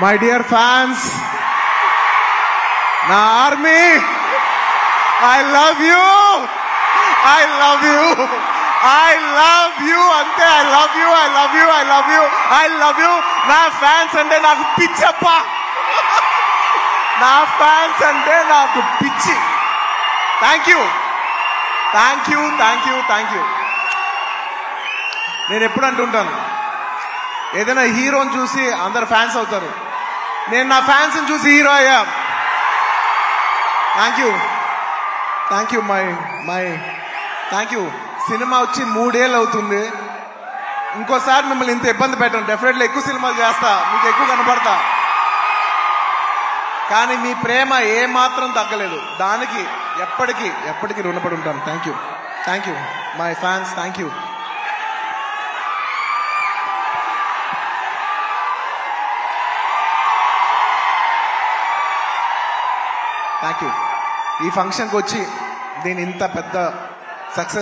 My dear fans, నా army, I love you, I love you, I love you, అంతే. I love you, I love you, I love you, I love you. నా fans అంటే నాకు పిచ్చప్ప, నా fans అంటే నాకు పిచ్చి. Thank you, thank you, thank you, thank you. నేను ఎప్పుడు అంటుంటాను, ఏదైనా హీరోని చూసి అందరు ఫ్యాన్స్ అవుతారు. నేను నా ఫ్యాన్స్ని చూసి హీరో అయ్యా. Thank you, thank you, my thank you. Cinema వచ్చి 3 ఏళ్ళు అవుతుంది. ఇంకోసారి మిమ్మల్ని ఇంత ఇబ్బంది పెట్టను. డెఫినెట్లీ ఎక్కువ సినిమాలు చేస్తా, మీకు ఎక్కువ కనపడతా. కానీ మీ ప్రేమ ఏమాత్రం తగ్గలేదు. దానికి ఎప్పటికీ రుణపడి ఉంటాను. Thank you, thank you my fans, thank you. Thank you. ఈ ఫంక్షన్కి వచ్చి దీని ఇంత పెద్ద సక్సెస్